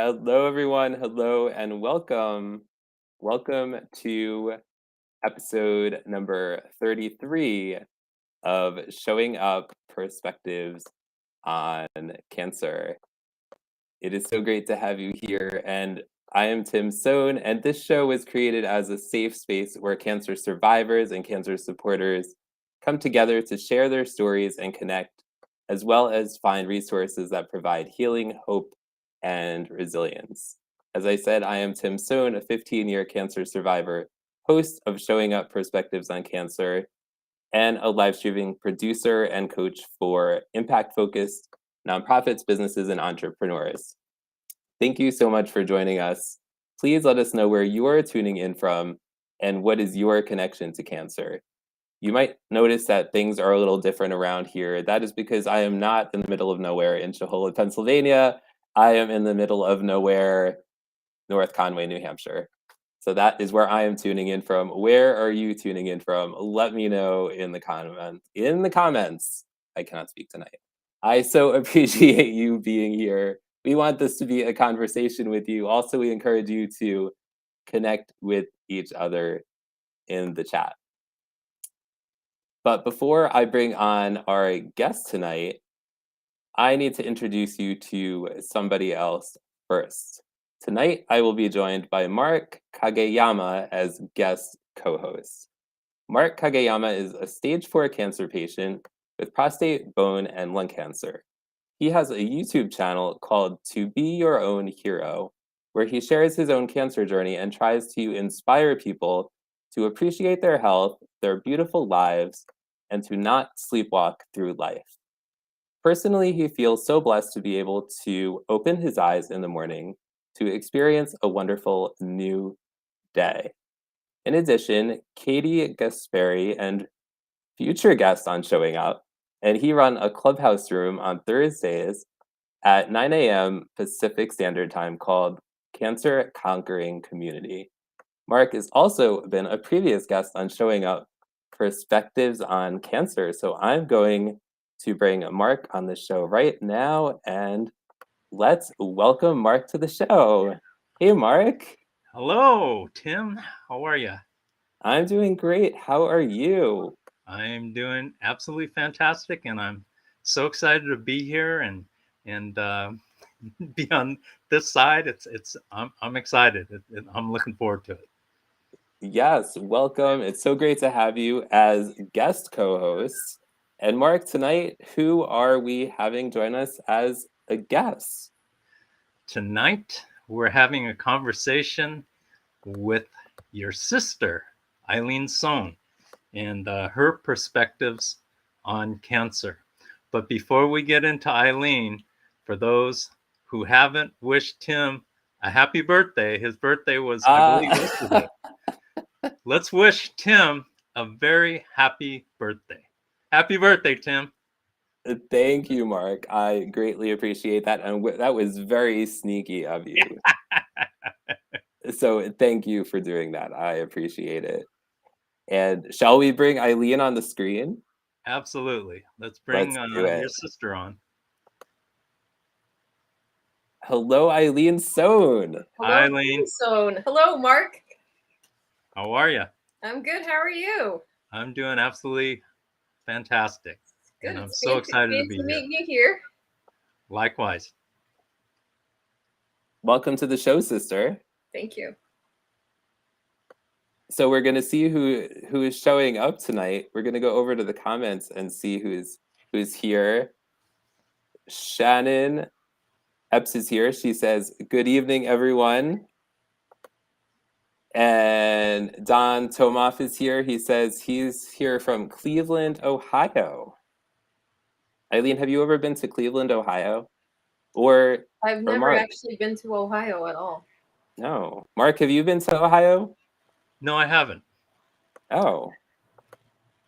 Hello, everyone. Hello, and welcome. Welcome to episode number 33 of Showing Up Perspectives on Cancer. It is so great to have you here. And I am Tim Sohn, and this show was created as a safe space where cancer survivors and cancer supporters come together to share their stories and connect, as well as find resources that provide healing, hope, and resilience. As I said, I am Tim Sohn, a 15-year cancer survivor, host of Showing Up Perspectives on Cancer, and a live streaming producer and coach for impact-focused nonprofits, businesses, and entrepreneurs. Thank you so much for joining us. Please let us know where you are tuning in from and what is your connection to cancer. You might notice that things are a little different around here. That is because I am not in the middle of nowhere in Chehalis, Pennsylvania. I am in the middle of nowhere, North Conway, New Hampshire. So that is where I am tuning in from. Where are you tuning in from? Let me know in the comments. I cannot speak tonight. I so appreciate you being here. We want this to be a conversation with you. Also, we encourage you to connect with each other in the chat. But before I bring on our guest tonight, I need to introduce you to somebody else first. Tonight, I will be joined by Mark Kageyama as guest co-host. Mark Kageyama is a stage 4 cancer patient with prostate, bone, and lung cancer. He has a YouTube channel called To Be Your Own Hero, where he shares his own cancer journey and tries to inspire people to appreciate their health, their beautiful lives, and to not sleepwalk through life. Personally, he feels so blessed to be able to open his eyes in the morning to experience a wonderful new day. In addition, Katie Gasperi and future guest on Showing Up, and he run a clubhouse room on Thursdays at 9 a.m. Pacific Standard Time called Cancer Conquering Community. Mark has also been a previous guest on Showing Up Perspectives on Cancer. So I'm going to bring Mark on the show right now, and let's welcome Mark to the show. Hey, Mark. Hello, Tim. How are you? I'm doing great. How are you? I'm doing absolutely fantastic, and I'm so excited to be here and be on this side. I'm excited. I'm looking forward to it. Yes, welcome. It's so great to have you as guest co-host. And Mark, tonight, who are we having join us as a guest? Tonight, we're having a conversation with your sister, Eileen Sohn, and her perspectives on cancer. But before we get into Eileen, for those who haven't wished Tim a happy birthday, his birthday was, I believe, yesterday. Let's wish Tim a very happy birthday. Happy birthday, Tim. Thank you, Mark. I greatly appreciate that. And that was very sneaky of you. So thank you for doing that. I appreciate it. And shall we bring Eileen on the screen? Absolutely. Let's bring your sister on. Hello, Eileen Sohn. Hello, Eileen Sohn. Hello, Mark. How are you? I'm good. How are you? I'm doing absolutely fantastic. Good. And I'm so excited to be here. Meet you here. Likewise. Welcome to the show, sister. Thank you. So we're going to see who is showing up tonight. We're going to go over to the comments and see who's here. Shannon Epps is here. She says, "Good evening, everyone." And Don Tomoff is here. He says he's here from Cleveland, Ohio. Eileen, have you ever been to Cleveland, Ohio? I've never actually been to Ohio at all. No. Mark, have you been to Ohio? No, I haven't. Oh.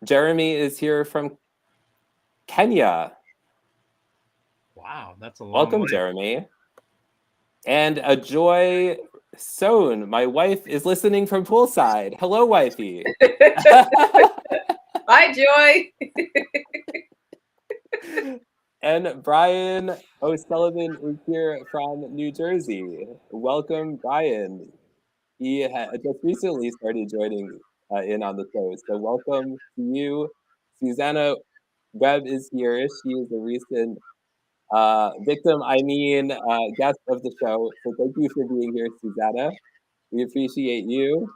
Jeremy is here from Kenya. Wow, that's a long Welcome, way. Jeremy. And Joy Sohn, my wife, is listening from poolside. Hello, wifey. Hi, Joy. And Brian O'Sullivan is here from New Jersey. Welcome, Brian. He just recently started joining in on the show, so welcome to you. Susanna Webb is here. She is a recent victim, guest of the show. So thank you for being here, Susanna. We appreciate you.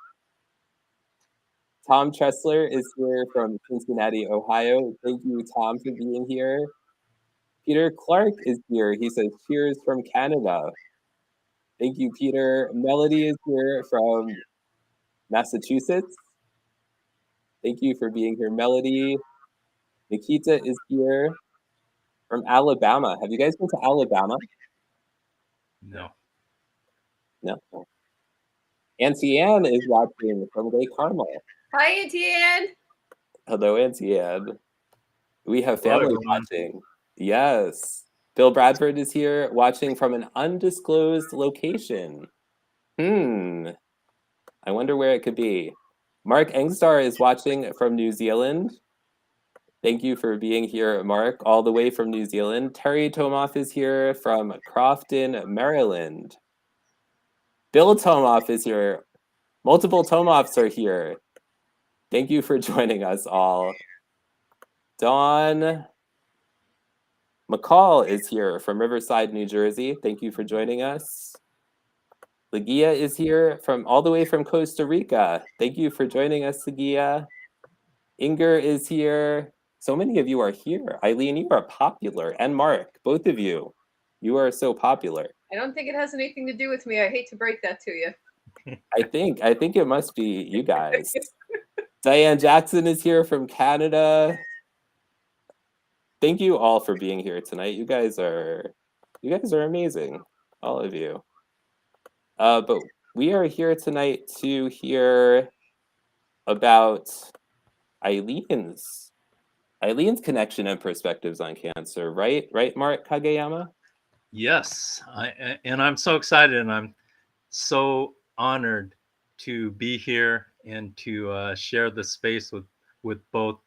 Tom Tressler is here from Cincinnati, Ohio. Thank you, Tom, for being here. Peter Clark is here. He says, cheers from Canada. Thank you, Peter. Melody is here from Massachusetts. Thank you for being here, Melody. Nikita is here from Alabama. Have you guys been to Alabama? No. No. Auntie Anne is watching from Lake Carmel. Hi, Auntie Anne. Hello, Auntie Anne. We have Hello, family everyone. watching. Yes. Bill Bradford is here watching from an undisclosed location. I wonder where it could be. Mark Engstar is watching from New Zealand. Thank you for being here, Mark, all the way from New Zealand. Terry Tomoff is here from Crofton, Maryland. Bill Tomoff is here. Multiple Tomoffs are here. Thank you for joining us all. Dawn McCall is here from Riverside, New Jersey. Thank you for joining us. Lagia is here from all the way from Costa Rica. Thank you for joining us, Lagia. Inger is here. So many of you are here. Eileen, you are popular. And Mark, both of you. You are so popular. I don't think it has anything to do with me. I hate to break that to you. I think it must be you guys. Diane Jackson is here from Canada. Thank you all for being here tonight. You guys are amazing, all of you. But we are here tonight to hear about Eileen's connection and perspectives on cancer, right? Right, Mark Kageyama? Yes, and I'm so excited, and I'm so honored to be here and to share the space with both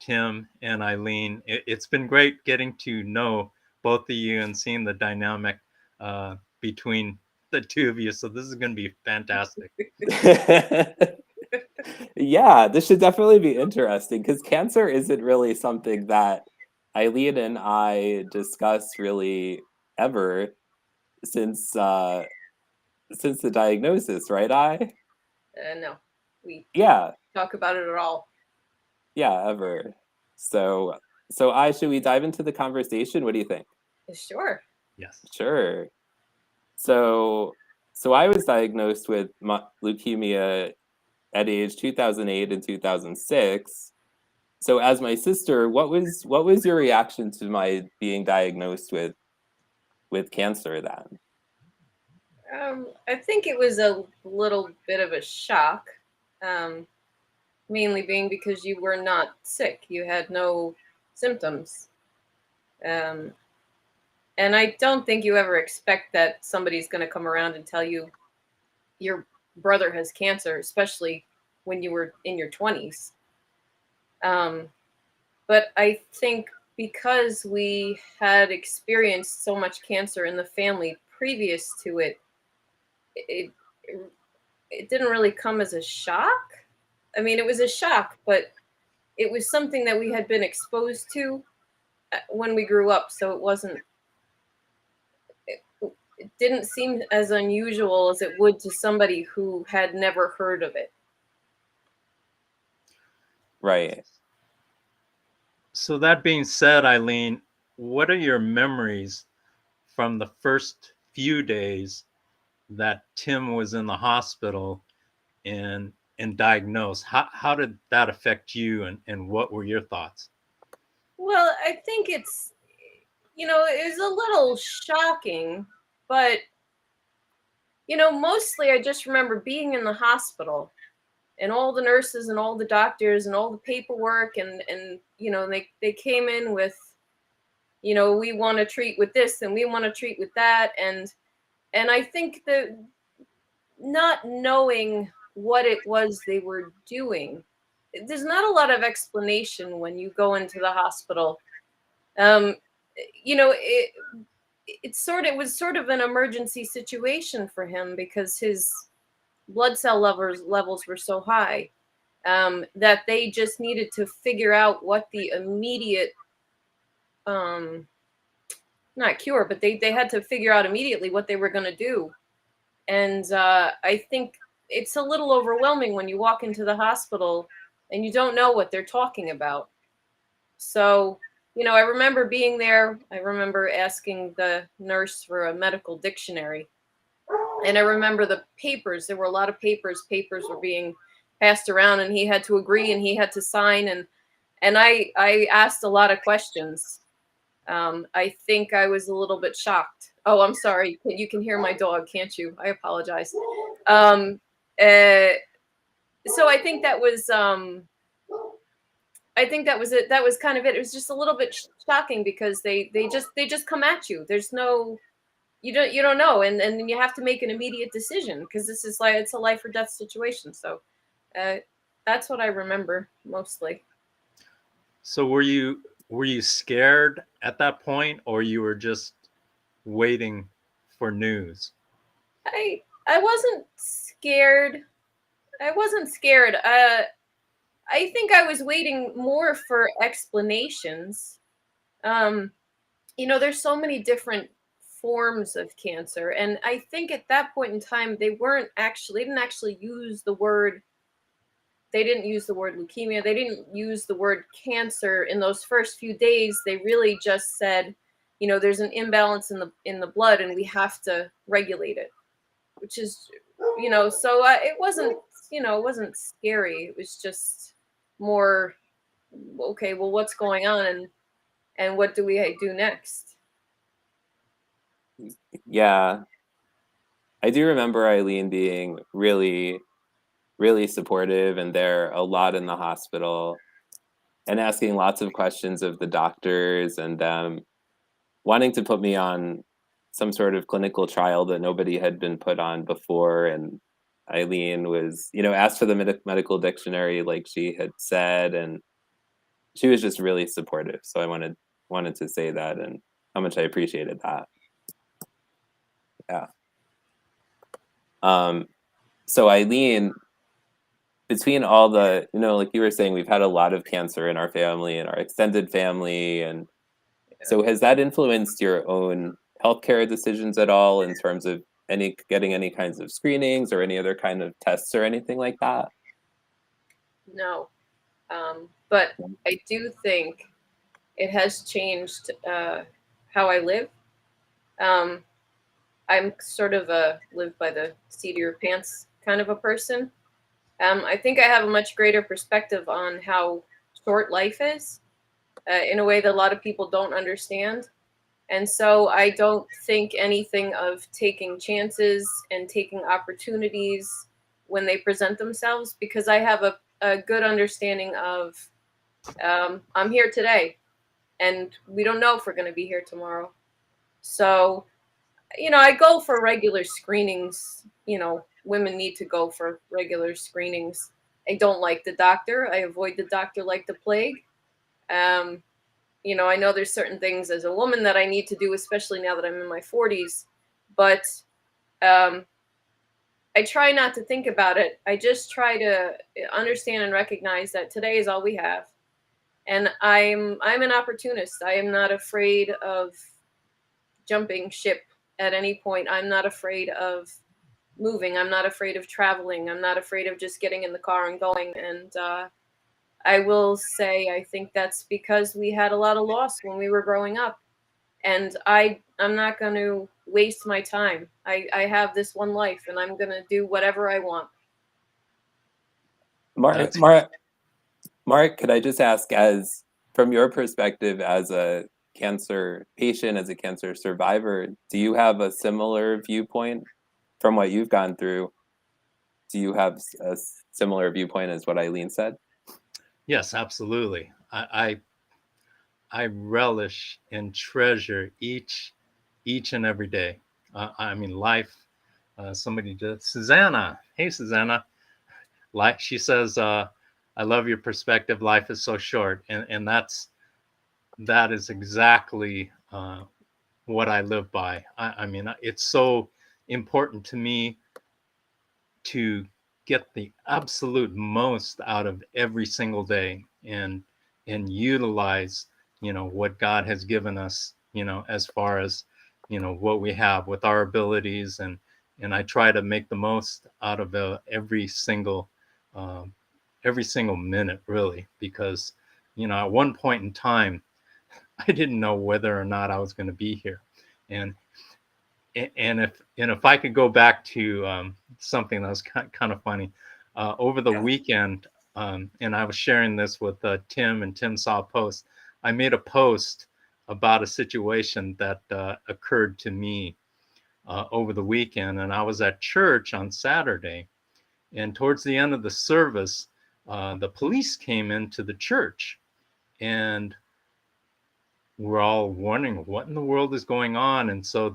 Tim and Eileen. It's been great getting to know both of you and seeing the dynamic between the two of you. So this is going to be fantastic. Yeah, this should definitely be interesting because cancer isn't really something that Eileen and I discuss really ever since the diagnosis, right? No, we Yeah, talk about it at all. yeah, ever. So should we dive into the conversation? What do you think? Sure. Yes. Sure. So I was diagnosed with leukemia at age 2008 and 2006. So as my sister, what was your reaction to my being diagnosed with cancer then? I think it was a little bit of a shock, mainly being because you were not sick. You had no symptoms. And I don't think you ever expect that somebody's going to come around and tell you your brother has cancer, especially when you were in your 20s. But I think because we had experienced so much cancer in the family previous to it, it didn't really come as a shock. I mean, it was a shock, but it was something that we had been exposed to when we grew up. So it didn't seem as unusual as it would to somebody who had never heard of it. Right. So that being said, Eileen, what are your memories from the first few days that Tim was in the hospital and diagnosed? How did that affect you, and what were your thoughts? Well, I think it was a little shocking, but mostly I just remember being in the hospital and all the nurses and all the doctors and all the paperwork and they came in with, we want to treat with this and we want to treat with that. And I think that not knowing what it was they were doing, there's not a lot of explanation when you go into the hospital. you know, it was sort of an emergency situation for him because his blood cell levels were so high, that they just needed to figure out what the immediate, not cure, but they had to figure out immediately what they were going to do. And I think it's a little overwhelming when you walk into the hospital and you don't know what they're talking about. So, I remember being there. I remember asking the nurse for a medical dictionary. And I remember the papers. There were a lot of papers. Papers were being passed around, and he had to agree and he had to sign. And I asked a lot of questions. I think I was a little bit shocked. Oh, I'm sorry. You can hear my dog, can't you? I apologize. So I think that was it. That was kind of it. It was just a little bit shocking because they just come at you. There's no, you don't know, and you have to make an immediate decision because this is like, it's a life or death situation. So that's what I remember mostly. So were you scared at that point, or you were just waiting for news? I wasn't scared. I think I was waiting more for explanations. There's so many different forms of cancer, and I think at that point in time they didn't actually use the word. They didn't use the word leukemia. They didn't use the word cancer in those first few days. They really just said, there's an imbalance in the blood, and we have to regulate it. Which is, so it wasn't, it wasn't scary. It was just more, okay, well, what's going on, and what do we do next? Yeah. I do remember Eileen being really, really supportive and there a lot in the hospital and asking lots of questions of the doctors and them wanting to put me on some sort of clinical trial that nobody had been put on before. And Eileen was, asked for the medical dictionary like she had said, and she was just really supportive. So I wanted to say that and how much I appreciated that. Yeah. So Eileen, between all the, like you were saying, we've had a lot of cancer in our family and our extended family. And so has that influenced your own healthcare decisions at all in terms of getting any kinds of screenings or any other kind of tests or anything like that? No. But I do think it has changed how I live. I'm sort of a live by the seat of your pants kind of a person. I think I have a much greater perspective on how short life is in a way that a lot of people don't understand. And so I don't think anything of taking chances and taking opportunities when they present themselves, because I have a good understanding of I'm here today and we don't know if we're going to be here tomorrow. So, I go for regular screenings. Women need to go for regular screenings. I don't like the doctor. I avoid the doctor like the plague. I know there's certain things as a woman that I need to do, especially now that I'm in my 40s. But I try not to think about it. I just try to understand and recognize that today is all we have. And I'm an opportunist. I am not afraid of jumping ship at any point. I'm not afraid of moving. I'm not afraid of traveling. I'm not afraid of just getting in the car and going. And I will say, I think that's because we had a lot of loss when we were growing up. And I'm not going to waste my time. I have this one life, and I'm going to do whatever I want. Mark, could I just ask, as from your perspective as a cancer patient, as a cancer survivor, do you have a similar viewpoint from what you've gone through? Do you have a similar viewpoint as what Eileen said? Yes, absolutely. I relish and treasure each and every day. Life. Somebody did. Susanna. Hey, Susanna. Like she says, I love your perspective. Life is so short, and that is exactly what I live by. I mean, it's so important to me to get the absolute most out of every single day and utilize, what God has given us, as far as, what we have with our abilities, and I try to make the most out of um, every single minute, really, because, at one point in time, I didn't know whether or not I was going to be here. And if I could go back to something that was kind of funny, over the weekend, and I was sharing this with Tim, and Tim saw a post. I made a post about a situation that occurred to me over the weekend, and I was at church on Saturday, and towards the end of the service, the police came into the church, and we're all wondering what in the world is going on. And so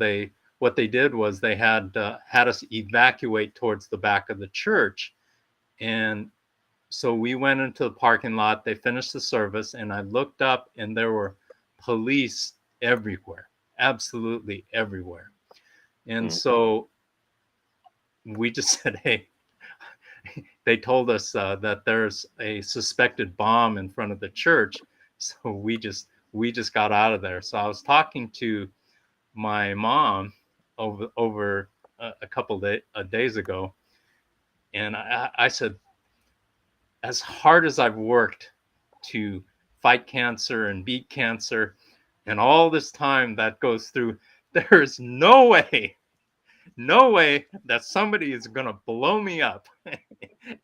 what they did was they had us evacuate towards the back of the church. And so we went into the parking lot. They finished the service, and I looked up, and there were police everywhere, absolutely everywhere. And so we just said, hey, they told us that there's a suspected bomb in front of the church. So we just got out of there. So I was talking to my mom over a couple of days ago, and I said, as hard as I've worked to fight cancer and beat cancer, and all this time that goes through, there is no way that somebody is going to blow me up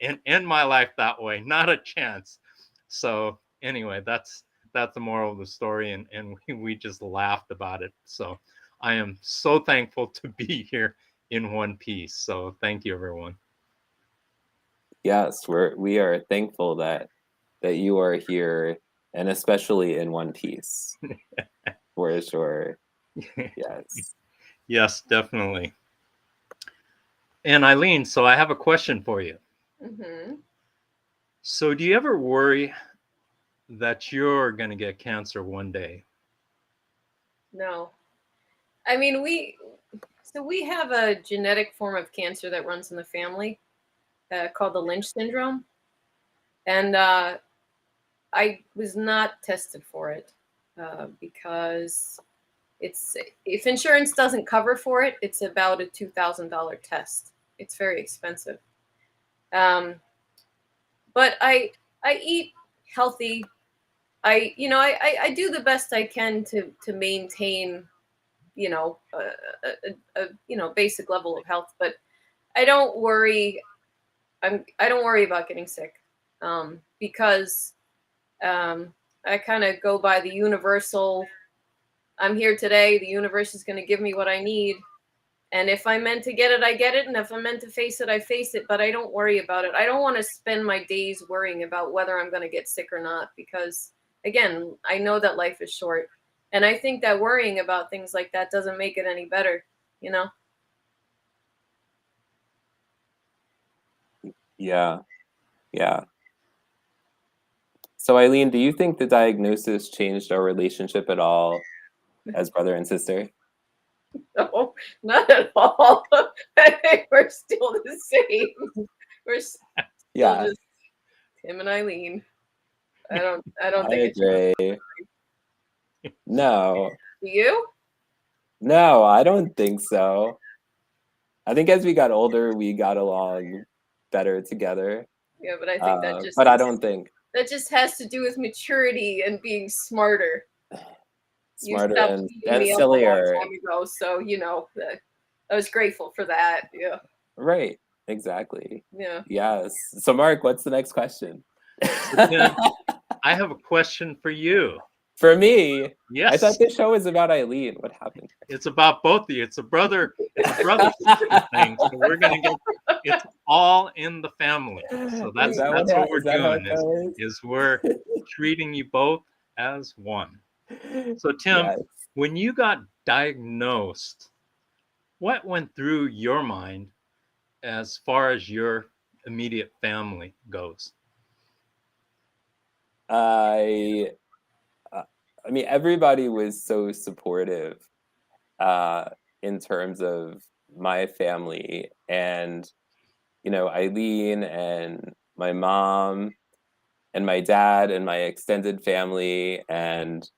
and end my life that way. Not a chance. So anyway, that's the moral of the story, and we just laughed about it. So I am so thankful to be here in one piece. So thank you, everyone. Yes, we are thankful that you are here, and especially in one piece, for sure. Yes. Yes, definitely. And Eileen, so I have a question for you. Mm-hmm. So do you ever worry that you're going to get cancer one day? No. I mean, we have a genetic form of cancer that runs in the family called the Lynch syndrome. And I was not tested for it because if insurance doesn't cover for it, it's about a $2,000 test. It's very expensive. But I eat healthy. I do the best I can to maintain, a basic level of health. But I don't worry. I don't worry about getting sick because I kind of go by the universal. I'm here today. The universe is going to give me what I need. And if I'm meant to get it, I get it. And if I'm meant to face it, I face it. But I don't worry about it. I don't want to spend my days worrying about whether I'm going to get sick or not. Because, again, I know that life is short. And I think that worrying about things like that doesn't make it any better, you know? Yeah. Yeah. So Eileen, do you think the diagnosis changed our relationship at all as brother and sister? No, not at all. I think we're still the same. We're still just Tim and Eileen. I don't think agree. No. Do you? No, I don't think so. I think as we got older, we got along better together. Yeah, but I think that just. But I don't think that just has to do with maturity and being smarter. Smarter and sillier. Ago, so I was grateful for that. Yeah. Right. Exactly. Yeah. Yes. So Mark, what's the next question? I have a question for you. For me? Yes. I thought this show was about Eileen. What happened? It's about both of you. It's a brother thing. So we're gonna get it's all in the family. So that's what we're doing is we're treating you both as one. So Tim, when you got diagnosed, what went through your mind as far as your immediate family goes? I mean, everybody was so supportive uh, in terms of my family and, Eileen and my mom and my dad and my extended family and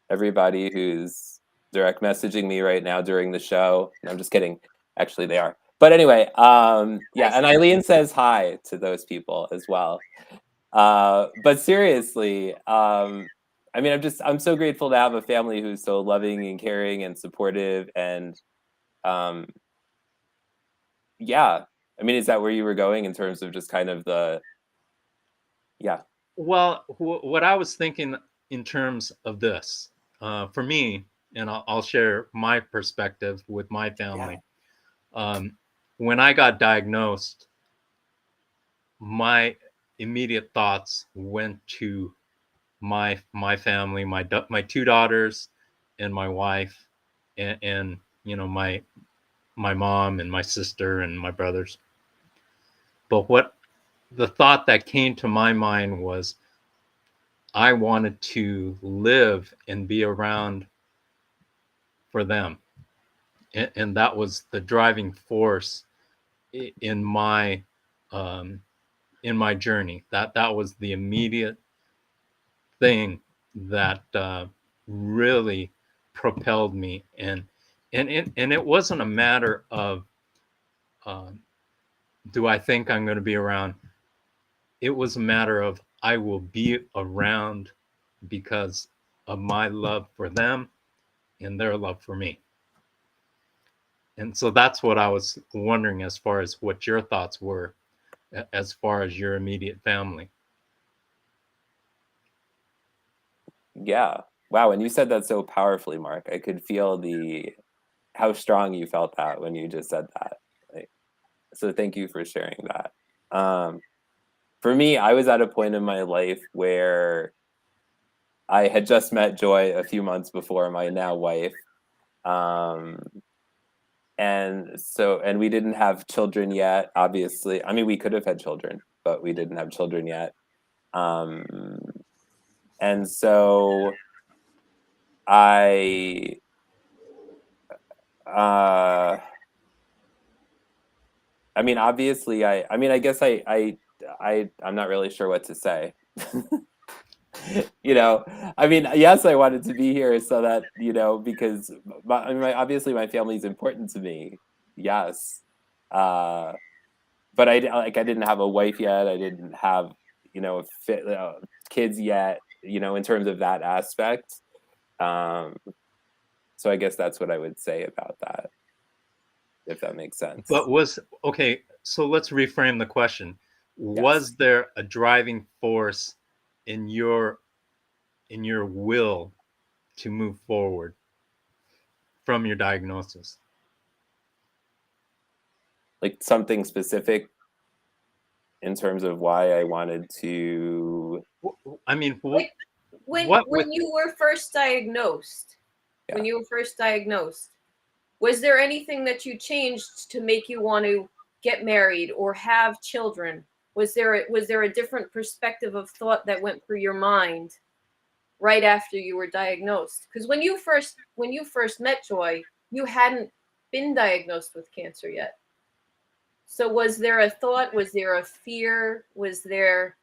everybody who's direct messaging me right now during the show. No, I'm just kidding. Actually, they are. But anyway, yeah, and Eileen says hi to those people as well. But seriously, I mean, I'm so grateful to have a family who's so loving and caring and supportive. And um, yeah, I mean, is that where you were going in terms of just kind of yeah, Well, what I was thinking in terms of this, for me, and I'll share my perspective with my yeah, family. When I got diagnosed, my immediate thoughts went to my family, my two daughters, and my wife, and my mom and my sister and my brothers. But what the thought that came to my mind was I wanted to live and be around for them. And that was the driving force in my um, in my journey. That was the immediate thing that really propelled me. And it wasn't a matter of um, do I think I'm going to be around. It was a matter of I will be around because of my love for them and their love for me. And so that's what I was wondering as far as what your thoughts were as far as your immediate family. yeah. Wow, and you said that so powerfully, Mark. I could feel how strong you felt that when you just said that. Like, so thank you for sharing that. For me, I was at a point in my life where I had just met Joy a few months before, my now wife. Um, and we didn't have children yet, obviously. I mean, we could have had children, but we didn't have children yet. Um, and so I, uh, I mean, obviously, I mean, I guess I'm not really sure what to say. I mean, yes, I wanted to be here so that, because obviously my family is important to me. Yes. Uh, but I didn't have a wife yet. I didn't have, kids yet, in terms of that aspect. Um, so I guess that's what I would say about that, if that makes sense. But okay, so let's reframe the question. Yes. Was there a driving force in your will to move forward from your diagnosis? Like something specific in terms of why I wanted to, I mean, Like what with when you were first diagnosed, yeah. when you were first diagnosed, was there anything that you changed to make you want to get married or have children? Was there a different perspective of thought that went through your mind right after you were diagnosed? Because when you first met Joy, you hadn't been diagnosed with cancer yet. So was there a thought? Was there a fear? Was there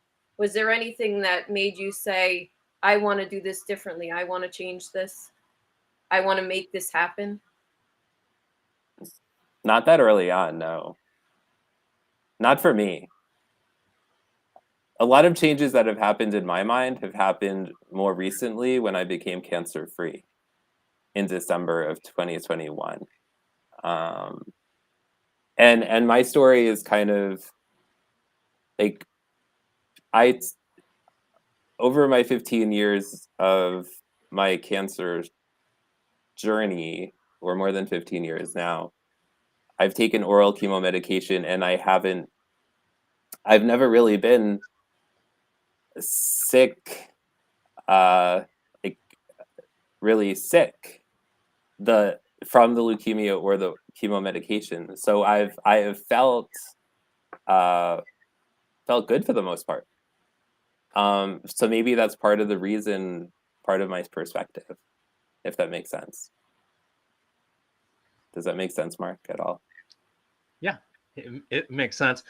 anything that made you say, I want to do this differently. I want to change this. I want to make this happen? Not that early on, no. Not for me. A lot of changes that have happened in my mind have happened more recently when I became cancer free in December of 2021. Um, and my story is kind of like I over my 15 years of my cancer journey, or more than 15 years now, I've taken oral chemo medication and I've never really been sick, like really sick from the leukemia or the chemo medication. So I have uh, felt good for the most part. So maybe that's part part of my perspective, if that makes sense. Does that make sense, Mark, at all? Yeah, it makes sense.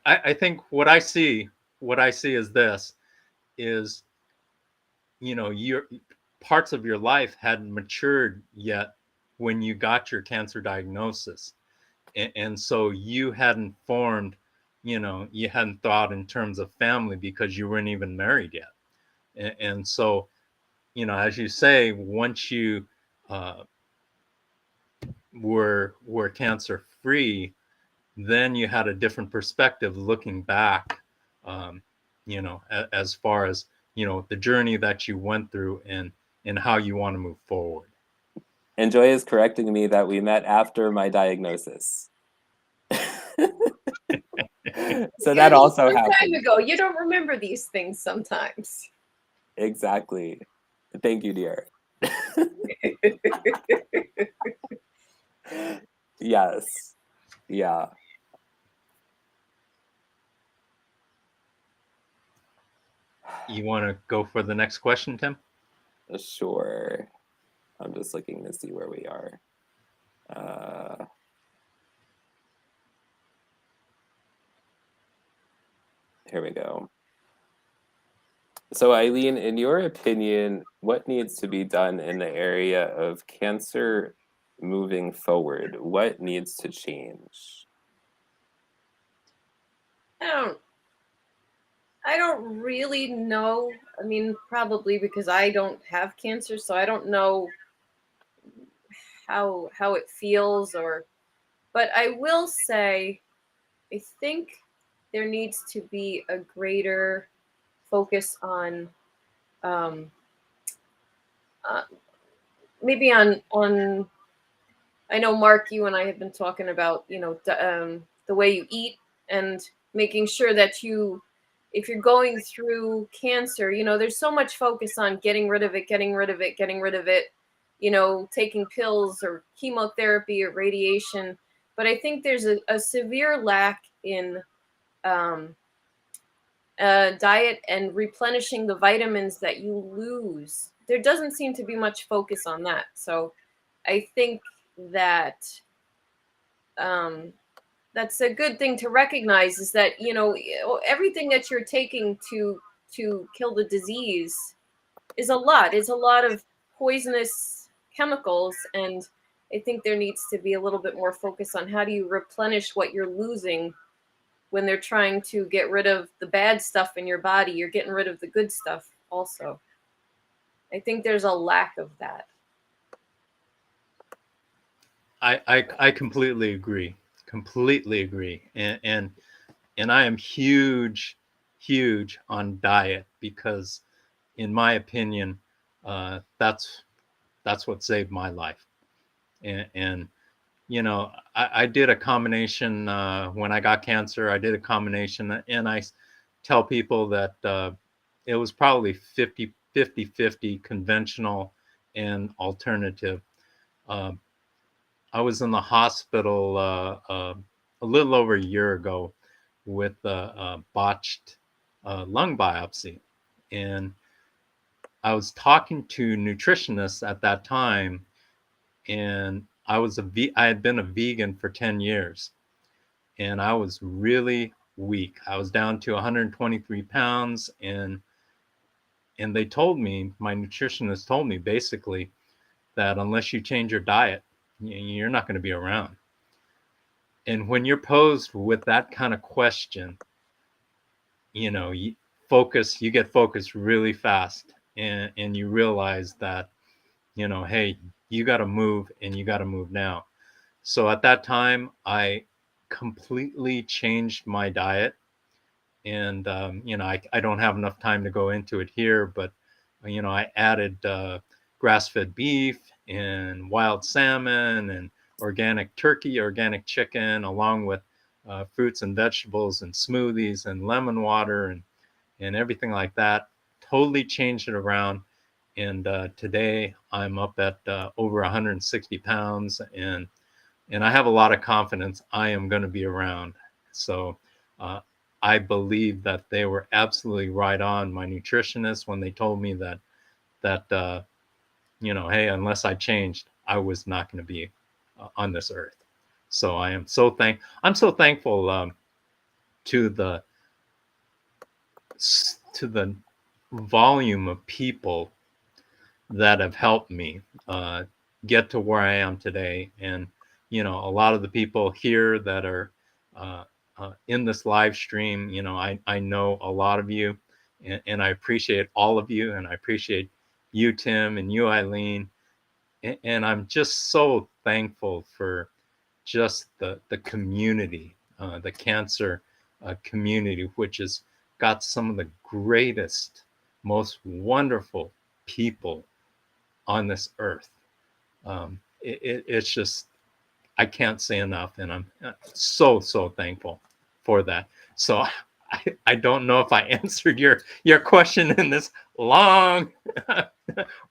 I think what I see is this is, your parts of your life hadn't matured yet when you got your cancer diagnosis. And so you hadn't formed, you hadn't thought in terms of family because you weren't even married yet. And so, as you say, once you were cancer free, then you had a different perspective looking back, as far as, the journey that you went through and how you want to move forward. And Joy is correcting me that we met after my diagnosis. So that also Some happened. time ago. You don't remember these things sometimes. Exactly. Thank you, dear. Yes. Yeah. You want to go for the next question, Tim? Sure. I'm just looking to see where we are. Here we go. So Eileen, in your opinion, what needs to be done in the area of cancer moving forward? What needs to change? I don't really know. I mean, probably because I don't have cancer, so I don't know how it feels, but I will say I think there needs to be a greater focus on maybe on I know, Mark, you and I have been talking about, the way you eat and making sure that if you're going through cancer, there's so much focus on getting rid of it, taking pills or chemotherapy or radiation. But I think there's a severe lack in diet and replenishing the vitamins that you lose. There doesn't seem to be much focus on that. So I think that that's a good thing to recognize, is that everything that you're taking to kill the disease is a lot. It's a lot of poisonous chemicals, and I think there needs to be a little bit more focus on how do you replenish what you're losing. When they're trying to get rid of the bad stuff in your body, you're getting rid of the good stuff also. I think there's a lack of that. I completely agree. Completely agree. And I am huge on diet, because in my opinion, that's what saved my life. And I did a combination when I got cancer. I did a combination, and I tell people that it was probably 50 conventional and alternative. I was in the hospital a little over a year ago with a botched lung biopsy, and I was talking to nutritionists at that time, and I had been a vegan for 10 years, and I was really weak. I was down to 123 pounds, and they told me, my nutritionist told me basically that unless you change your diet, you're not going to be around. And when you're posed with that kind of question, you get focused really fast, and you realize that, hey, you got to move, and you got to move now. So at that time, I completely changed my diet. And, I don't have enough time to go into it here, but, I added grass-fed beef and wild salmon and organic turkey, organic chicken, along with fruits and vegetables and smoothies and lemon water and everything like that. Totally changed it around. And today I'm up at over 160 pounds, and I have a lot of confidence I am going to be around. So I believe that they were absolutely right on, my nutritionist, when they told me that that, hey, unless I changed, I was not going to be on this earth. So I'm so thankful to the volume of people that have helped me get to where I am today. And, a lot of the people here that are in this live stream, I know a lot of you, and I appreciate all of you. And I appreciate you, Tim, and you, Eileen. And I'm just so thankful for just the community, the cancer community, which has got some of the greatest, most wonderful people on this earth. It's just, I can't say enough, and I'm so thankful for that. So I don't know if I answered your question in this long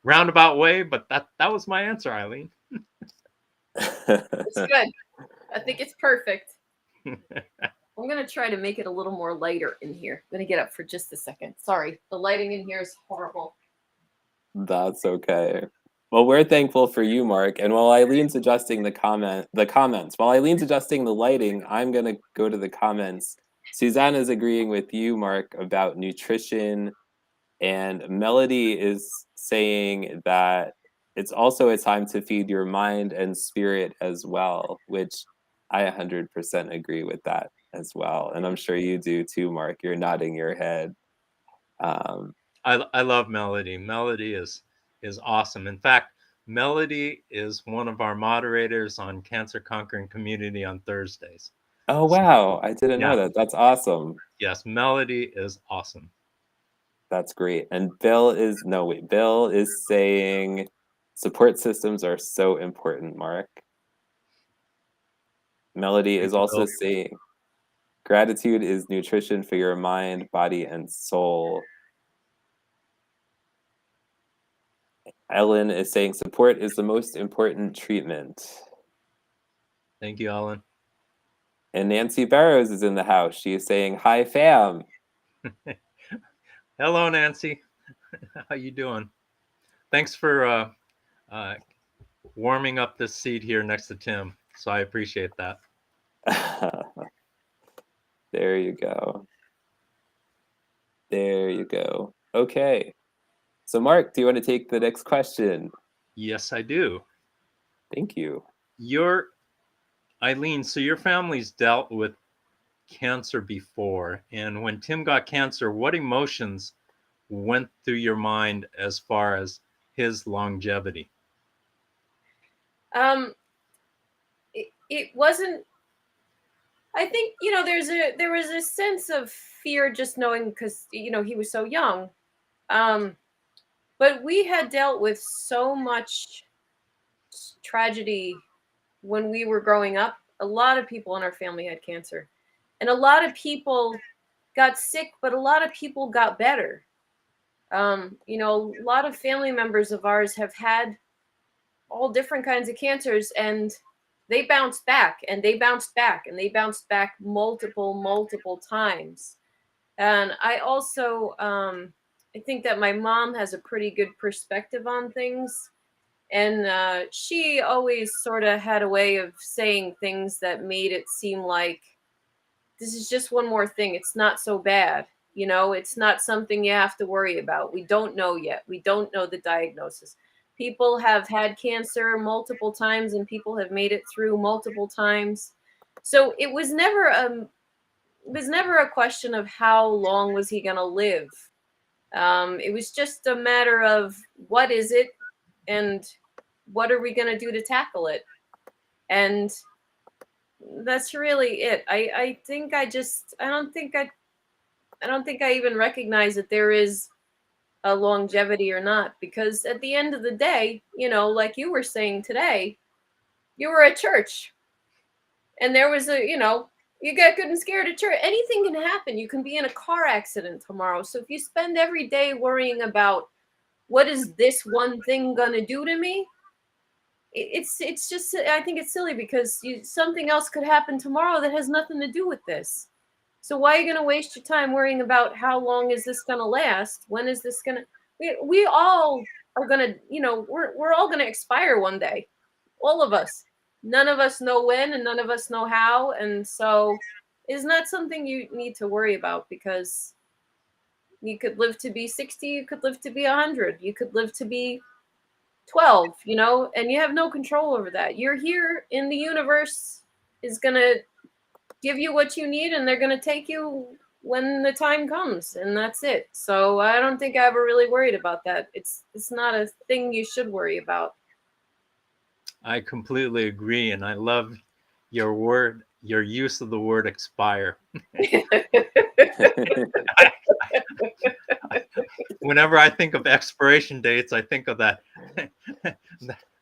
roundabout way, but that was my answer, Eileen. It's good. I think it's perfect. I'm going to try to make it a little more lighter in here. I'm going to get up for just a second. Sorry, the lighting in here is horrible. That's okay. Well, we're thankful for you, Mark. And while Eileen's adjusting the comments, while Eileen's adjusting the lighting, I'm going to go to the comments. Suzanne is agreeing with you, Mark, about nutrition. And Melody is saying that it's also a time to feed your mind and spirit as well, which I 100% agree with that as well. And I'm sure you do too, Mark. You're nodding your head. I love Melody. Melody is awesome. In fact, Melody is one of our moderators on Cancer Conquering Community on Thursdays. Oh, wow. I didn't know that. That's awesome. Yes, Melody is awesome. That's great. And Bill is saying support systems are so important, Mark. Melody is also saying gratitude is nutrition for your mind, body, and soul. Ellen is saying support is the most important treatment. Thank you, Ellen. And Nancy Barrows is in the house. She is saying, hi, fam. Hello, Nancy. How you doing? Thanks for warming up this seat here next to Tim. So I appreciate that. There you go. There you go. Okay. So, Mark, do you want to take the next question? Yes, I do. Thank you. Eileen, so your family's dealt with cancer before. And when Tim got cancer, what emotions went through your mind as far as his longevity? It wasn't, I think, there was a sense of fear just knowing because, he was so young. But we had dealt with so much tragedy when we were growing up. A lot of people in our family had cancer. And a lot of people got sick, but a lot of people got better. A lot of family members of ours have had all different kinds of cancers, and they bounced back, and they bounced back, and they bounced back multiple times. And I also, I think that my mom has a pretty good perspective on things. And she always sort of had a way of saying things that made it seem like this is just one more thing. It's not so bad. It's not something you have to worry about. We don't know yet. We don't know the diagnosis. People have had cancer multiple times, and people have made it through multiple times. So it was never a question of how long was he going to live. It was just a matter of what is it and what are we going to do to tackle it? And that's really it. I don't think I even recognize that there is a longevity or not, because at the end of the day, like you were saying today, you were at church and there was you got good and scared at church. Anything can happen. You can be in a car accident tomorrow. So if you spend every day worrying about what is this one thing going to do to me, it's just, I think it's silly, because something else could happen tomorrow that has nothing to do with this. So why are you going to waste your time worrying about how long is this going to last? When is this going to, we all are gonna, we're all gonna expire one day, all of us. None of us know when, and none of us know how, and so it's not something you need to worry about, because you could live to be 60, you could live to be 100, you could live to be 12, and you have no control over that. You're here, in the universe is gonna give you what you need, and they're gonna take you when the time comes, and that's it. So I don't think I ever really worried about that. It's not a thing you should worry about. I completely agree, and I love your use of the word expire. Whenever I think of expiration dates, I think of that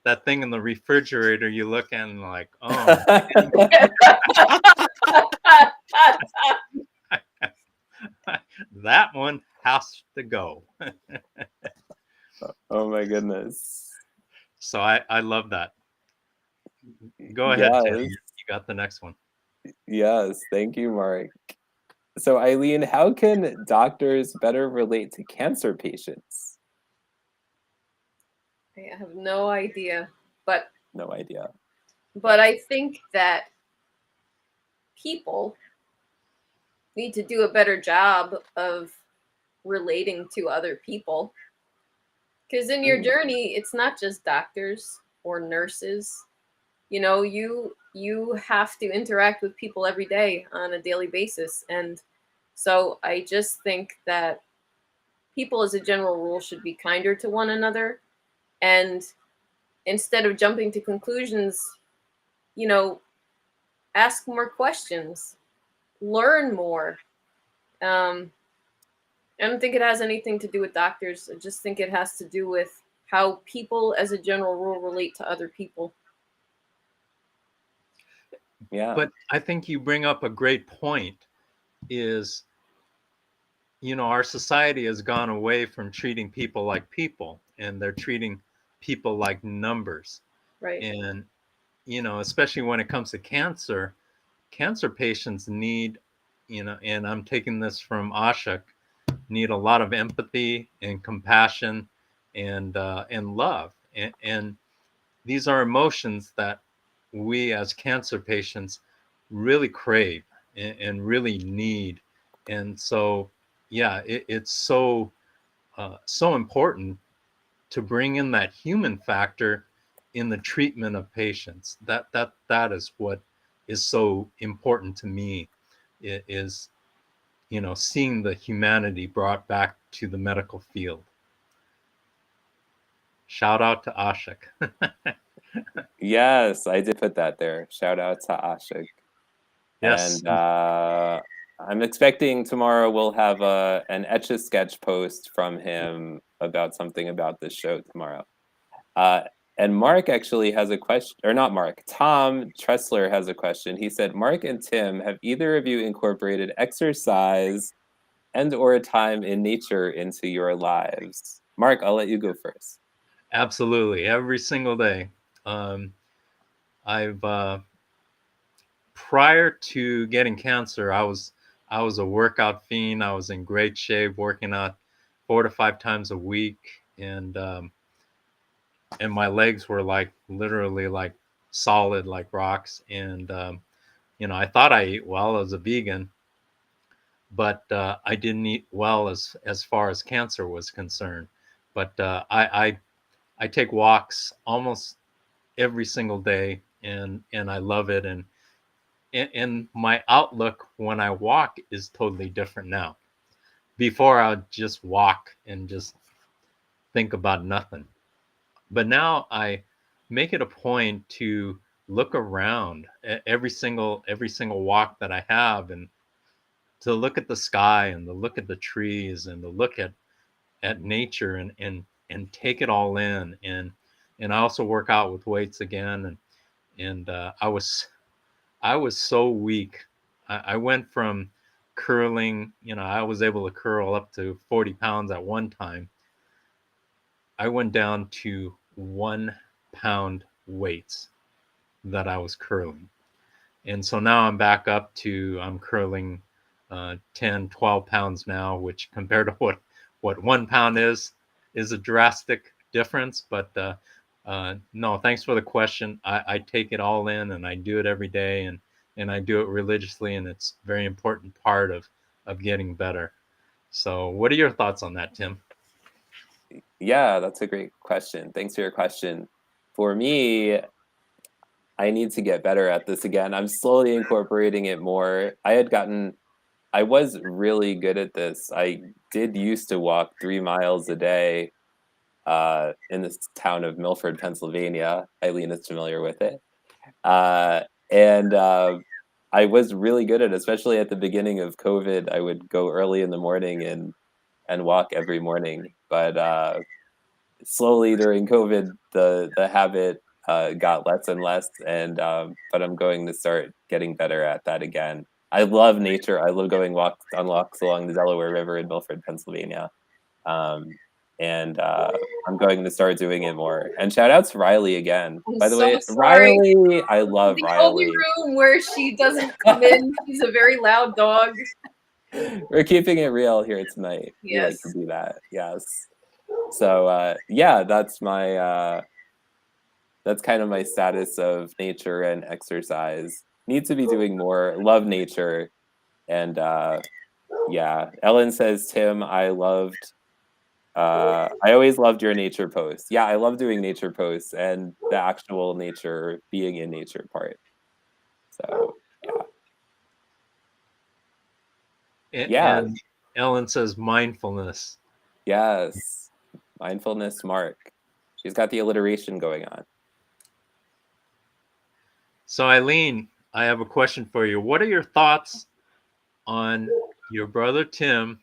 that thing in the refrigerator you look at and like, oh, that one has to go. Oh my goodness. So I love that. Go ahead, Yes. Tim. You got the next one. Yes, thank you, Mark. So, Eileen, how can doctors better relate to cancer patients? I have no idea, but No idea. I think that people need to do a better job of relating to other people, because in your journey, it's not just doctors or nurses. You have to interact with people every day on a daily basis, and so I just think that people as a general rule should be kinder to one another, and instead of jumping to conclusions, ask more questions, learn more. I don't think it has anything to do with doctors. I just think it has to do with how people as a general rule relate to other people. Yeah. But I think you bring up a great point, is, our society has gone away from treating people like people, and they're treating people like numbers. Right. And, especially when it comes to cancer patients need, and I'm taking this from Ashok, need a lot of empathy and compassion and love. And these are emotions that we as cancer patients really crave and really need. And so, yeah, it's so important to bring in that human factor in the treatment of patients. That is what is so important to me, is seeing the humanity brought back to the medical field. Shout out to Ashok. Yes, I did put that there. Shout out to Ashok. Yes. And I'm expecting tomorrow we'll have an Etch-a-Sketch post from him about something about this show tomorrow. And Mark actually has a question, or not Mark, Tom Tressler has a question. He said, Mark and Tim, have either of you incorporated exercise and or time in nature into your lives? Mark, I'll let you go first. Absolutely. Every single day. I've prior to getting cancer, I was a workout fiend. I was in great shape, working out 4 to 5 times a week, and my legs were like literally like solid like rocks. And I thought I ate well as a vegan, but I didn't eat well as far as cancer was concerned. But I take walks almost every single day, and I love it. And my outlook when I walk is totally different now. Before, I would just walk and just think about nothing. But now I make it a point to look around at every single walk that I have, and to look at the sky and to look at the trees and to look at nature, and take it all in. And I also work out with weights again, and I was so weak. I went from curling, I was able to curl up to 40 pounds at one time. I went down to 1 pound weights that I was curling. And so now I'm back up to, I'm curling 10, 12 pounds now, which compared to what 1 pound is a drastic difference. But no, thanks for the question. I take it all in, and I do it every day, and I do it religiously, and it's a very important part of getting better. So what are your thoughts on that, Tim? Yeah, that's a great question. Thanks for your question. For me, I need to get better at this again. I'm slowly incorporating it more. I was really good at this. I did used to walk 3 miles a day in this town of Milford, Pennsylvania. Eileen is familiar with it. And I was really good at it, especially at the beginning of COVID. I would go early in the morning and walk every morning. But slowly during COVID, the habit got less and less, and but I'm going to start getting better at that again. I love nature. I love going on walks along the Delaware River in Milford, Pennsylvania. Um, and I'm going to start doing it more. And shout out to Riley again. I'm By the so way, sorry. Riley, I love The only Riley. room where she doesn't come in. She's a very loud dog. We're keeping it real here tonight. We like to Yes. do that. Yes. So yeah, that's kind of my status of nature and exercise. Need to be doing more. Love nature. And yeah, Ellen says, Tim, I always loved your nature posts. Yeah, I love doing nature posts and the actual nature, being in nature part. So yeah. And Ellen says mindfulness. Yes. Mindfulness Mark. She's got the alliteration going on. So Eileen, I have a question for you. What are your thoughts on your brother Tim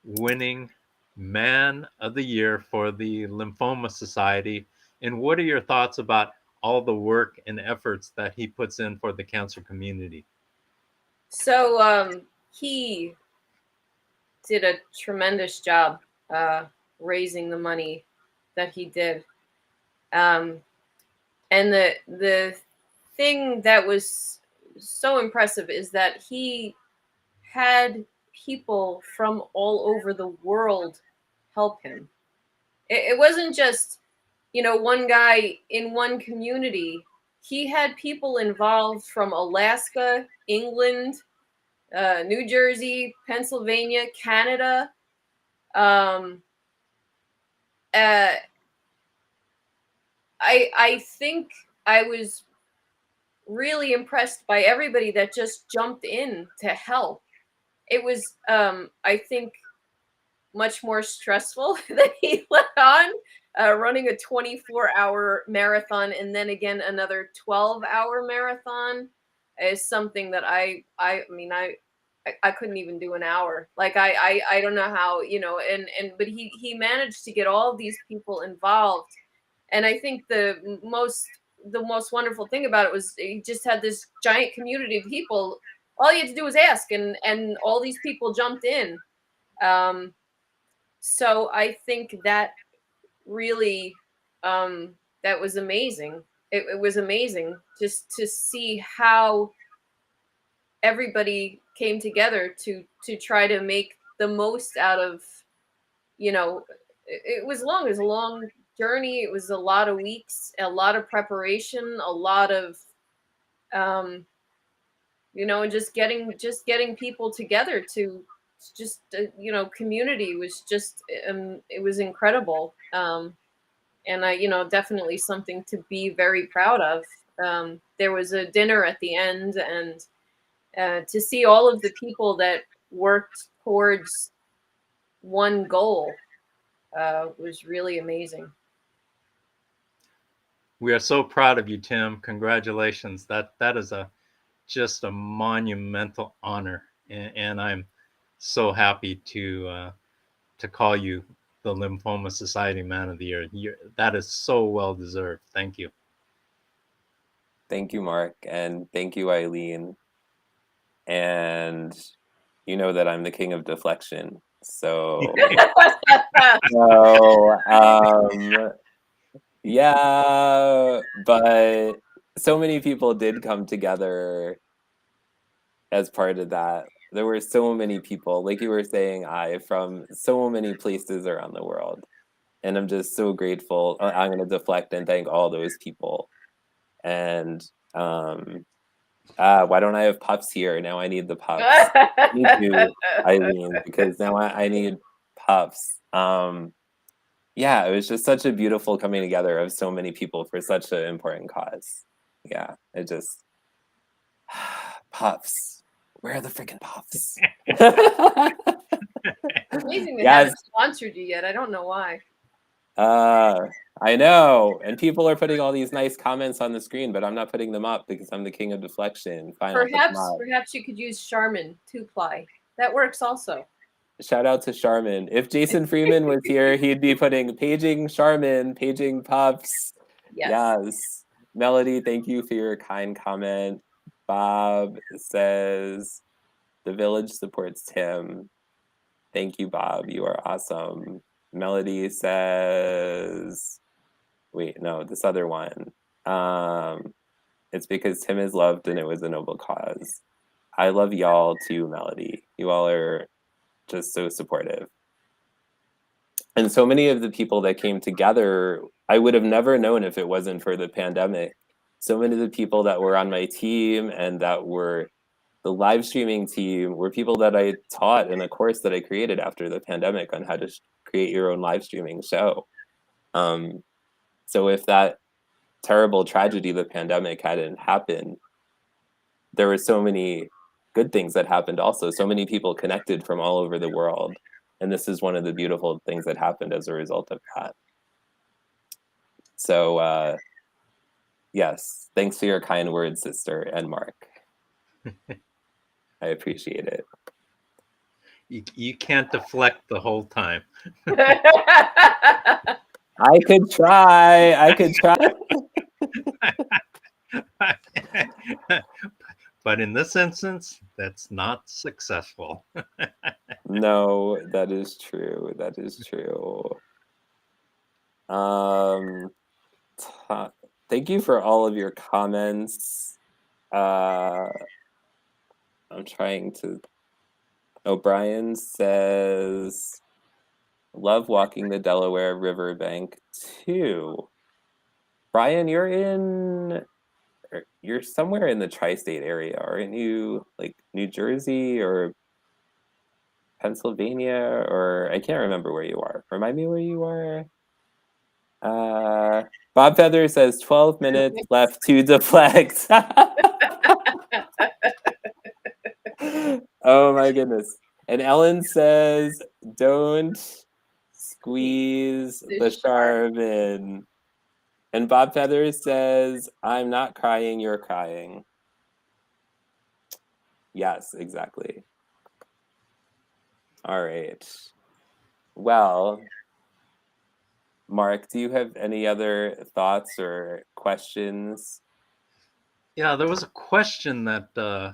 winning Man of the Year for the Lymphoma Society? And what are your thoughts about all the work and efforts that he puts in for the cancer community? So he did a tremendous job raising the money that he did. And the thing that was so impressive is that he had people from all over the world help him. It wasn't just, one guy in one community. He had people involved from Alaska, England, New Jersey, Pennsylvania, Canada. Um, uh, I think I was really impressed by everybody that just jumped in to help. It was, I think, much more stressful than he let on. Running a 24-hour marathon and then again another 12-hour marathon is something that I couldn't even do an hour. Like I don't know how, but he managed to get all of these people involved. And I think the most wonderful thing about it was he just had this giant community of people. All you had to do was ask, and all these people jumped in. So I think that really, that was amazing. It was amazing just to see how everybody came together to try to make the most out of, it was long. It was a long journey. It was a lot of weeks, a lot of preparation, a lot of, just getting people together to just, community was just, it was incredible. And definitely something to be very proud of. There was a dinner at the end, and to see all of the people that worked towards one goal was really amazing. We are so proud of you, Tim. Congratulations. That is just a monumental honor, and I'm so happy to call you the Lymphoma Society Man of the Year. That is so well deserved. Thank you. Thank you, Mark, and thank you, Eileen. And you know that I'm the king of deflection. So, yeah, but so many people did come together as part of that. There were so many people, like you were saying, from so many places around the world. And I'm just so grateful. I'm going to deflect and thank all those people. And why don't I have puffs here? Now I need the puffs. Me too, Eileen, because now I need puffs. Yeah, it was just such a beautiful coming together of so many people for such an important cause. Yeah, it just puffs. Where are the freaking puffs? Amazing they Yes. haven't sponsored you yet. I don't know why. I know, and people are putting all these nice comments on the screen, but I'm not putting them up because I'm the king of deflection. Fine, I'll put them up. Perhaps you could use Charmin 2-ply. That works also. Shout out to Charmin. If Jason Freeman was here, he'd be putting paging Charmin, paging puffs. Yes. Melody, thank you for your kind comment. Bob says, the village supports Tim. Thank you, Bob. You are awesome. Melody says, wait, no, this other one. It's because Tim is loved and it was a noble cause. I love y'all too, Melody. You all are just so supportive. And so many of the people that came together, I would have never known if it wasn't for the pandemic. So many of the people that were on my team and that were the live streaming team were people that I taught in a course that I created after the pandemic on how to create your own live streaming show. So if that terrible tragedy, the pandemic, hadn't happened, there were so many good things that happened also. So many people connected from all over the world. And this is one of the beautiful things that happened as a result of that. So yes, thanks for your kind words, sister and Mark. I appreciate it. You can't deflect the whole time. I could try. I could try. But in this instance, that's not successful. No, that is true. That is true. Thank you for all of your comments. I'm trying to. O'Brien says, love walking the Delaware riverbank too. Brian, you're somewhere in the tri-state area, aren't you? Like New Jersey or Pennsylvania, or I can't remember where you are. Remind me where you are. Bob Feather says 12 minutes left to deflect. Oh my goodness. And Ellen says, don't squeeze the Charmin. And Bob Feather says, I'm not crying, you're crying. Yes, exactly. All right. Well, Mark, do you have any other thoughts or questions? Yeah, there was a question that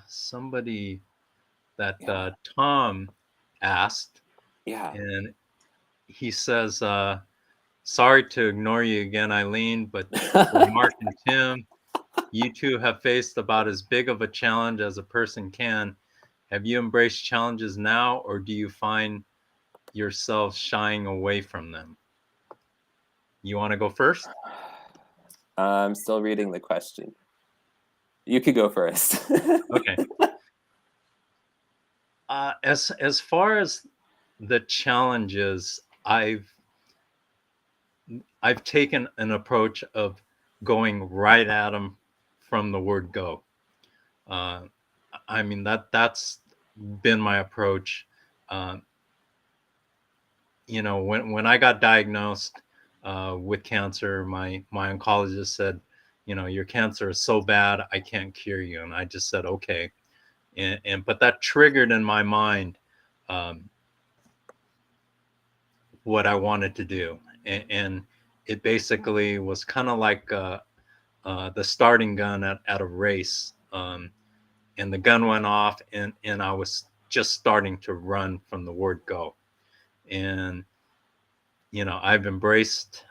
somebody that Tom asked. Yeah. And he says, sorry to ignore you again, Eileen, but for Mark and Tim, you two have faced about as big of a challenge as a person can. Have you embraced challenges now, or do you find yourself shying away from them? You want to go first? I'm still reading the question. You could go first. Okay. As far as the challenges, I've taken an approach of going right at them from the word go. I mean, that's been my approach. You know, when I got diagnosed with cancer, my oncologist said, you know, your cancer is so bad, I can't cure you. And I just said, okay. But that triggered in my mind what I wanted to do. And it basically was kind of like the starting gun at a race. And the gun went off and I was just starting to run from the word go. And, you know, I've embraced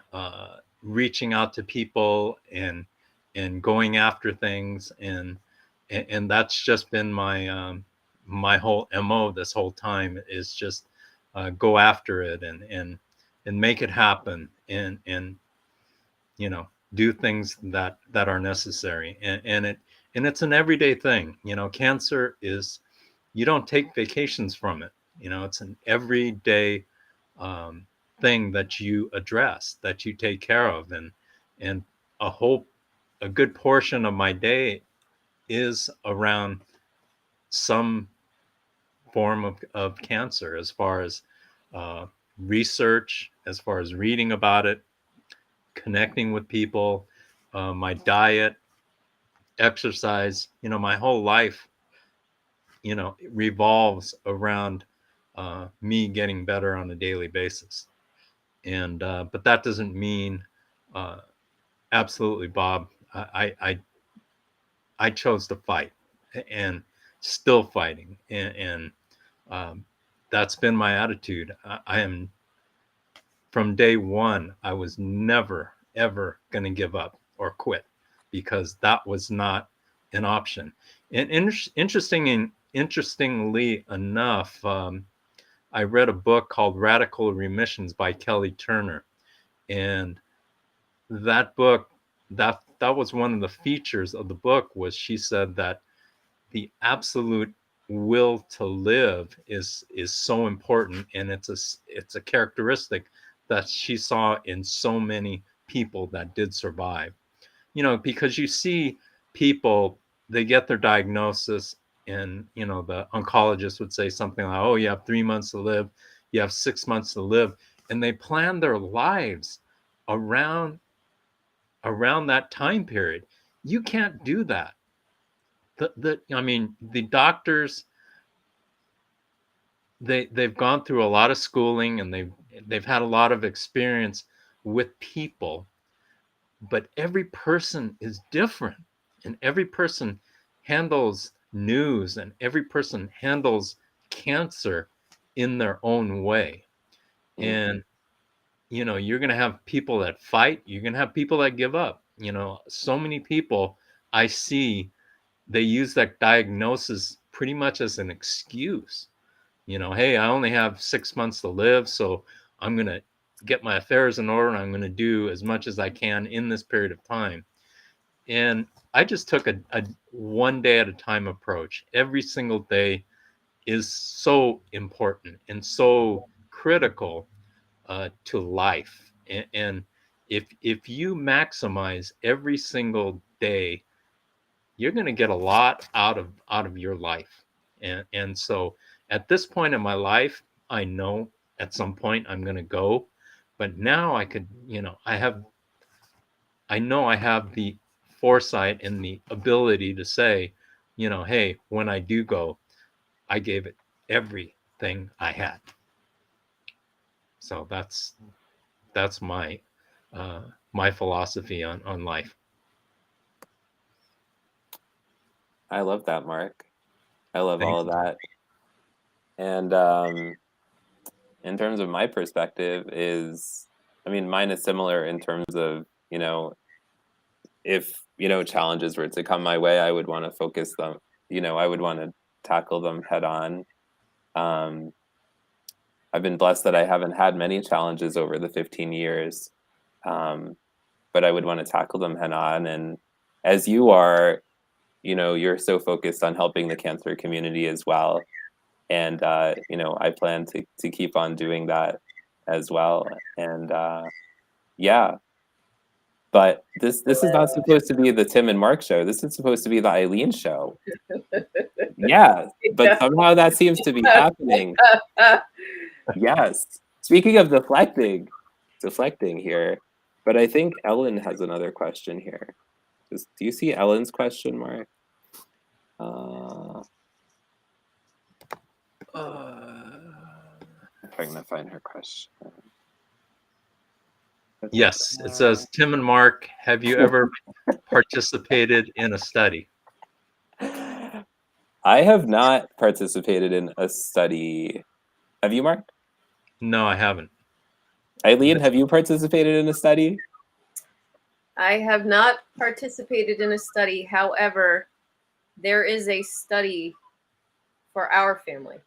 reaching out to people and going after things. And that's just been my my whole MO this whole time, is just go after it. And make it happen, and you know, do things that are necessary. And it's an everyday thing. You know, cancer is, you don't take vacations from it. You know, it's an everyday um, thing that you address, that you take care of. And a whole a good portion of my day is around some form of cancer, as far as uh, research, as far as reading about it, connecting with people, my diet, exercise. You know, my whole life, you know, it revolves around me getting better on a daily basis. And but that doesn't mean, uh, absolutely, Bob, I chose to fight, and still fighting, and um, that's been my attitude. I am, from day one, I was never ever going to give up or quit, because that was not an option. And interestingly enough, I read a book called Radical Remissions by Kelly Turner, and that book, that was one of the features of the book, was she said that the absolute will to live is so important, and it's a characteristic that she saw in so many people that did survive. You know, because you see people, they get their diagnosis, and you know, the oncologist would say something like, oh, you have 3 months to live, you have 6 months to live, and they plan their lives around that time period. You can't do that. I mean, the doctors, they've gone through a lot of schooling, and they've had a lot of experience with people, but every person is different, and every person handles news, and every person handles cancer in their own way. And you know, you're going to have people that fight, you're going to have people that give up. You know, so many people I see, they use that diagnosis pretty much as an excuse. You know, hey, I only have 6 months to live, so I'm going to get my affairs in order, and I'm going to do as much as I can in this period of time. And I just took a one day at a time approach. Every single day is so important and so critical to life. And if you maximize every single day, you're going to get a lot out of your life. And so at this point in my life, I know at some point I'm going to go, but now I could, you know, I know I have the foresight and the ability to say, you know, hey, when I do go, I gave it everything I had. So that's my my philosophy on life. I love that, Mark. I love all Thanks. of that. And in terms of my perspective is, I mean, mine is similar in terms of, you know, if, you know, challenges were to come my way, I would want to focus them, you know, I would want to tackle them head on. Um, I've been blessed that I haven't had many challenges over the 15 years, um, but I would want to tackle them head on. And as you are, you know, you're so focused on helping the cancer community as well. And, you know, I plan to keep on doing that as well. And yeah, but this is not supposed to be the Tim and Mark show. This is supposed to be the Eileen show. Yeah, but somehow that seems to be happening. Yes. Speaking of deflecting here, but I think Ellen has another question here. Do you see Ellen's question, Mark? If I'm gonna find her question. Yes, it says, Tim and Mark, have you ever participated in a study? I have not participated in a study. Have you, Mark? No, I haven't. Eileen, have you participated in a study? I have not participated in a study. However, there is a study for our family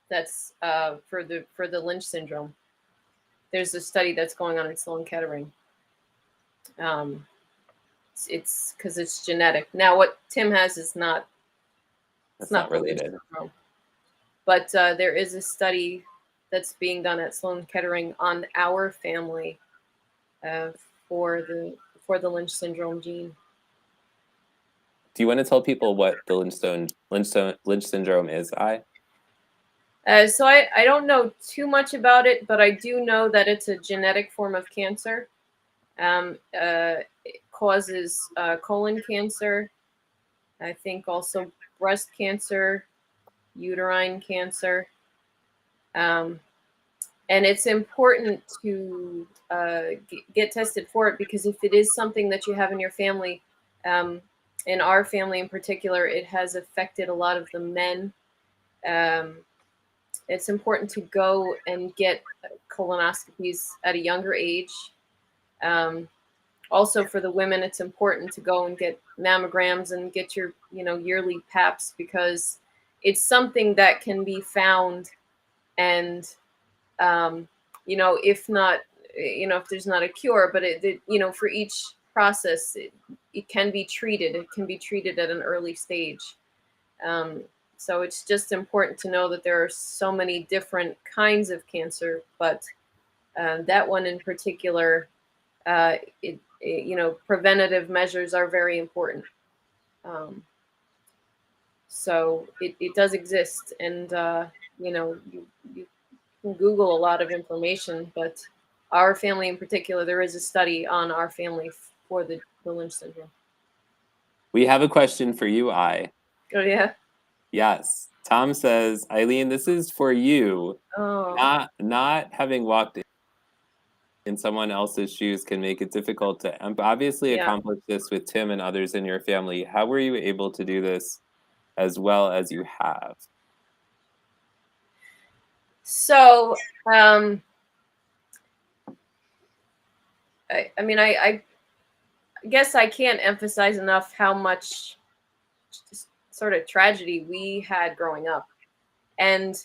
that's for the Lynch syndrome. there's a study that's going on at Sloan Kettering. It's because it's genetic. Now, what Tim has is not. It's not related. Syndrome. But there is a study that's being done at Sloan Kettering on our family for the Lynch syndrome gene. Do you want to tell people what the Lynch syndrome is? So I don't know too much about it, but I do know that it's a genetic form of cancer. It causes colon cancer, I think also breast cancer, uterine cancer. And it's important to get tested for it, because if it is something that you have in your family, in our family in particular, it has affected a lot of the men. It's important to go and get colonoscopies at a younger age. Also for the women, it's important to go and get mammograms and get your, yearly paps, because it's something that can be found. And, if not, if there's not a cure, but for each process, it can be treated. It can be treated at an early stage. So it's just important to know that there are so many different kinds of cancer, but that one in particular, preventative measures are very important. So it does exist, and you can Google a lot of information, but our family in particular, there is a study on our family for the Lynch syndrome. We have a question for you, Oh, yeah? Yes. Tom says, Eileen, this is for you. Oh. Not having walked in someone else's shoes can make it difficult to obviously accomplish this with Tim and others in your family. How were you able to do this as well as you have? So, I guess I can't emphasize enough how much sort of tragedy we had growing up. And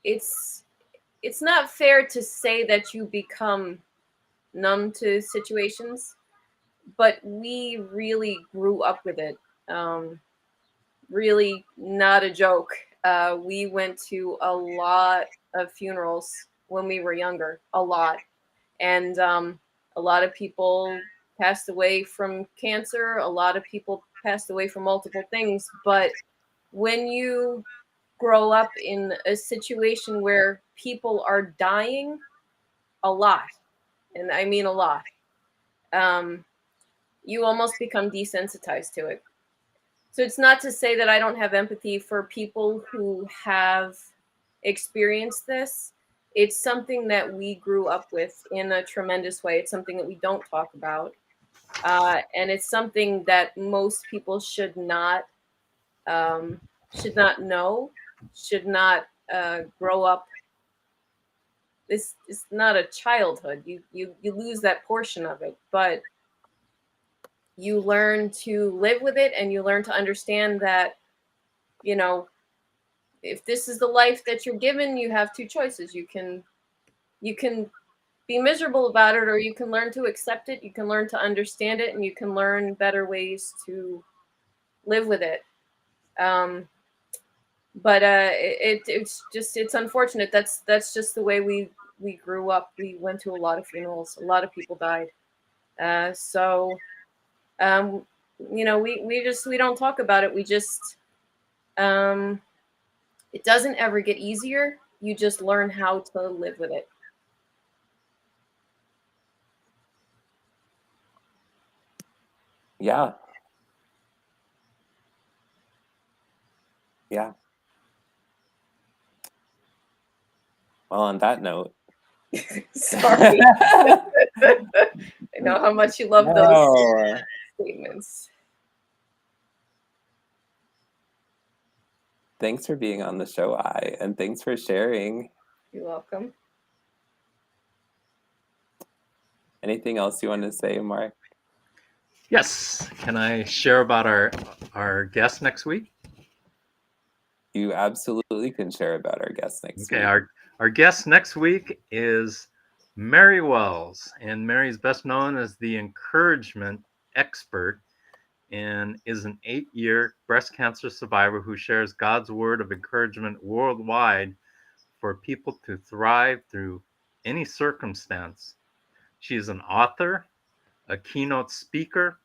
it's not fair to say that you become numb to situations, but we really grew up with it. Really not a joke. We went to a lot of funerals when we were younger, a lot. And a lot of people passed away from cancer. A lot of people passed away from multiple things. But when you grow up in a situation where people are dying a lot, and I mean a lot, you almost become desensitized to it. So it's not to say that I don't have empathy for people who have experienced this. It's something that we grew up with in a tremendous way. It's something that we don't talk about. And it's something that most people should not know, should not grow up. This is not a childhood. You lose that portion of it, but you learn to live with it, and you learn to understand that, if this is the life that you're given, you have two choices. You can be miserable about it, or you can learn to accept it. You can learn to understand it, and you can learn better ways to live with it. But it's unfortunate. That's just the way we grew up. We went to a lot of funerals. A lot of people died. So we don't talk about it. We just it doesn't ever get easier. You just learn how to live with it. Yeah. Well, on that note. Sorry. I know how much you love those statements. Thanks for being on the show, and thanks for sharing. You're welcome. Anything else you want to say, Mark? Yes. Can I share about our guest next week? You absolutely can share about our guest next Okay, week. our guest next week is Mary Wells, and Mary's best known as the encouragement expert and is an 8-year breast cancer survivor who shares God's word of encouragement worldwide for people to thrive through any circumstance. She is an author, a keynote speaker,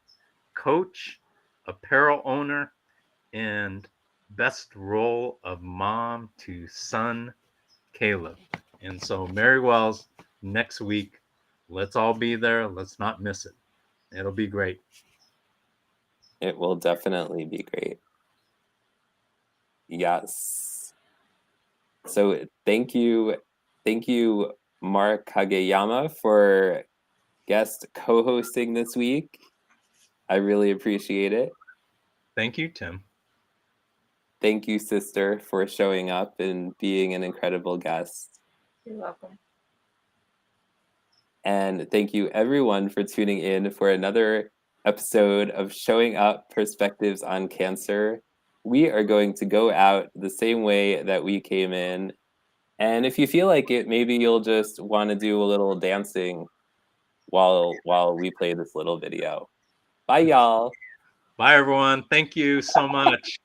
coach, apparel owner, and best role of mom to son Caleb. And so, Mary Wells, next week, let's all be there. Let's not miss it. It'll be great. It will definitely be great. Yes. So thank you, Mark Kageyama, for guest co-hosting this week. I really appreciate it. Thank you, Tim. Thank you, sister, for showing up and being an incredible guest. You're welcome. And thank you, everyone, for tuning in for another episode of Showing Up Perspectives on Cancer. We are going to go out the same way that we came in. And if you feel like it, maybe you'll just want to do a little dancing while we play this little video. Bye, y'all. Bye, everyone. Thank you so much.